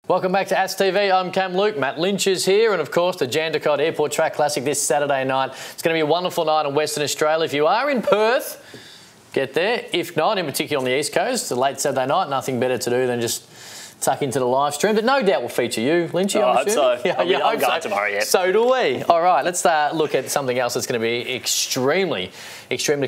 Welcome back to AthsTV. I'm Cam Luke. Matt Lynch is here, and of course the Jandakot Airport Track Classic this Saturday night. It's going to be a wonderful night in Western Australia. If you are in Perth, get there. If not, in particular on the East Coast, it's a late Saturday night. Nothing better to do than just tuck into the live stream. But no doubt will feature you, Lynchy. I hope so. Yeah, I'm going tomorrow, yeah. So do we. All right, let's look at something else that's going to be extremely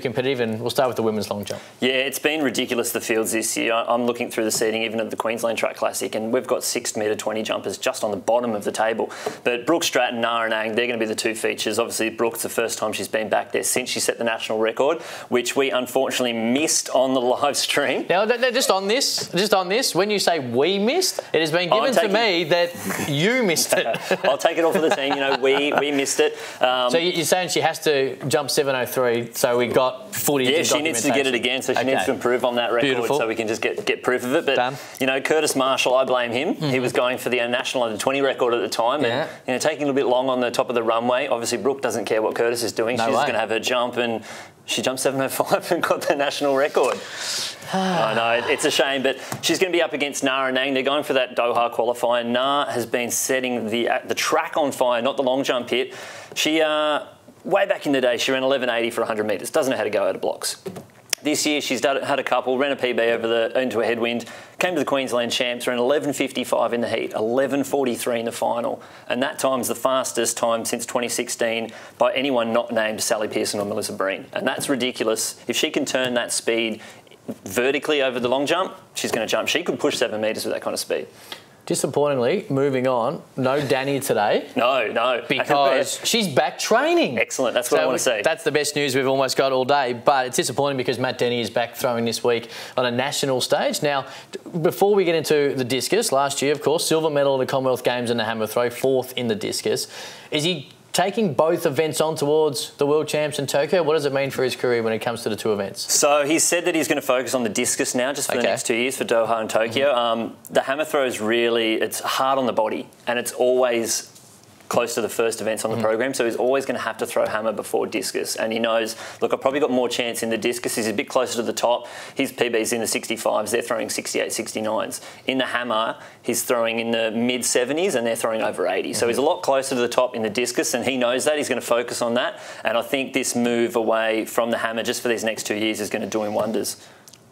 competitive, and we'll start with the women's long jump. Yeah, it's been ridiculous, the fields this year. I'm looking through the seating even at the Queensland Track Classic, and we've got 6-metre 20 jumpers just on the bottom of the table. But Brooke, Stratton, Anang, they're going to be the two features. Obviously, Brooke's the first time she's been back there since she set the national record, which we unfortunately missed on the live stream. Now, just on this, when you say we missed, it has been given to me that you missed it. I'll take it all for the team. You know, we missed it. So you're saying she has to jump 7:03, so we got footage. Yeah, she needs to get it again, so she needs to improve on that record. Beautiful. So we can just get proof of it. But done. You know, Curtis Marshall, I blame him. He was going for the national under 20 record at the time, and you know, taking a little bit long on the top of the runway. Obviously, Brooke doesn't care what Curtis is doing. She's just going to have her jump, and she jumped 7:05 and got the national record. I know, it's a shame, but she's going to be up against Anang. They're going for that Doha qualifier. Na has been setting the track on fire, not the long jump hit. She, way back in the day, she ran 11.80 for 100 metres. Doesn't know how to go out of blocks. This year, she's had a couple, ran a PB into a headwind, came to the Queensland Champs, ran 11.55 in the heat, 11.43 in the final. And that time's the fastest time since 2016 by anyone not named Sally Pearson or Melissa Breen. And that's ridiculous. If she can turn that speed vertically over the long jump, she's going to jump. She could push 7 metres with that kind of speed. Disappointingly, moving on, no Danny today. No. Because she's back training. Excellent, that's what I want to see. That's the best news we've almost got all day, but it's disappointing because Matt Denny is back throwing this week on a national stage. Now, before we get into the discus, last year, of course, silver medal in the Commonwealth Games in the hammer throw, 4th in the discus. Is he taking both events on towards the World Champs in Tokyo? What does it mean for his career when it comes to the two events? So he's said that he's going to focus on the discus now just for the next 2 years for Doha and Tokyo. The hammer throw is really, it's hard on the body, and it's always close to the first events on the program, so he's always going to have to throw hammer before discus. And he knows, look, I've probably got more chance in the discus. He's a bit closer to the top. His PB's in the 65s. They're throwing 68, 69s. In the hammer, he's throwing in the mid-70s, and they're throwing over 80. So he's a lot closer to the top in the discus, and he knows that. He's going to focus on that. And I think this move away from the hammer just for these next 2 years is going to do him wonders.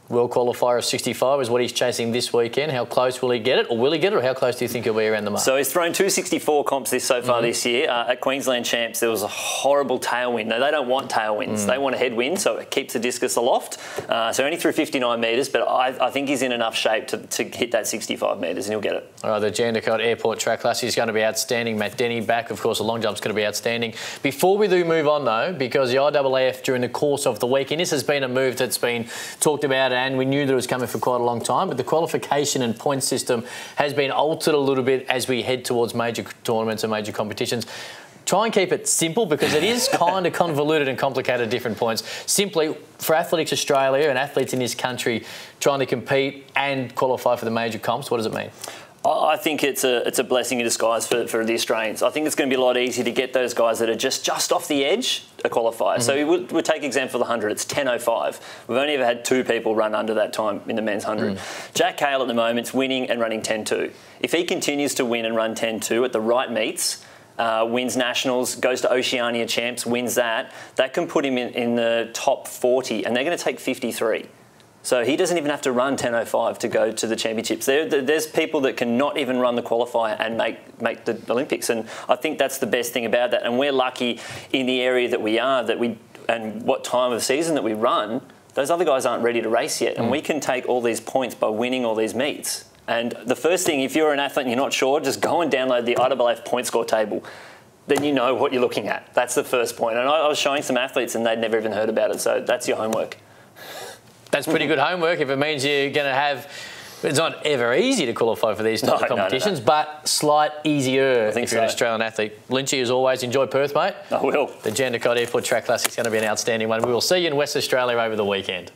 World qualifier of 65 is what he's chasing this weekend. How close will he get it, or will he get it, or how close do you think he'll be around the mark? So he's thrown 264 comps so far this year. At Queensland Champs, there was a horrible tailwind. No, they don't want tailwinds. They want a headwind, so it keeps the discus aloft. So only threw 59 metres, but I think he's in enough shape to hit that 65 metres, and he'll get it. All right, the Jandakot Airport Track Classic is going to be outstanding. Matt Denny back, of course, the long jump's going to be outstanding. Before we do move on, though, because the IAAF during the course of the weekend, this has been a move that's been talked about, and we knew that it was coming for quite a long time, but the qualification and point system has been altered a little bit as we head towards major tournaments and major competitions. Try and keep it simple because it is kind of convoluted and complicated at different points. Simply, for Athletics Australia and athletes in this country trying to compete and qualify for the major comps, what does it mean? I think it's a blessing in disguise for the Australians. I think it's going to be a lot easier to get those guys that are just off the edge a qualifier. So we'll take example for the 100. It's 10:05. We've only ever had 2 people run under that time in the men's 100. Jack Hale at the moment is winning and running 10:2. If he continues to win and run 10:2 at the right meets, wins nationals, goes to Oceania Champs, wins that can put him in the top 40, and they're going to take 53. So he doesn't even have to run 10:05 to go to the championships. There's people that can not even run the qualifier and make the Olympics, and I think that's the best thing about that. And we're lucky in the area that we are, and what time of season that we run. Those other guys aren't ready to race yet, and we can take all these points by winning all these meets. And the first thing, if you're an athlete and you're not sure, just go and download the IAAF point score table. Then you know what you're looking at. That's the first point. And I was showing some athletes, and they'd never even heard about it. So that's your homework. That's pretty good homework if it means you're going to have... It's not ever easy to qualify for these type of competitions, but slight easier if you're an Australian athlete. Lynchy, as always, enjoy Perth, mate. I will. The Jandakot Airport Track Classic is going to be an outstanding one. We will see you in West Australia over the weekend.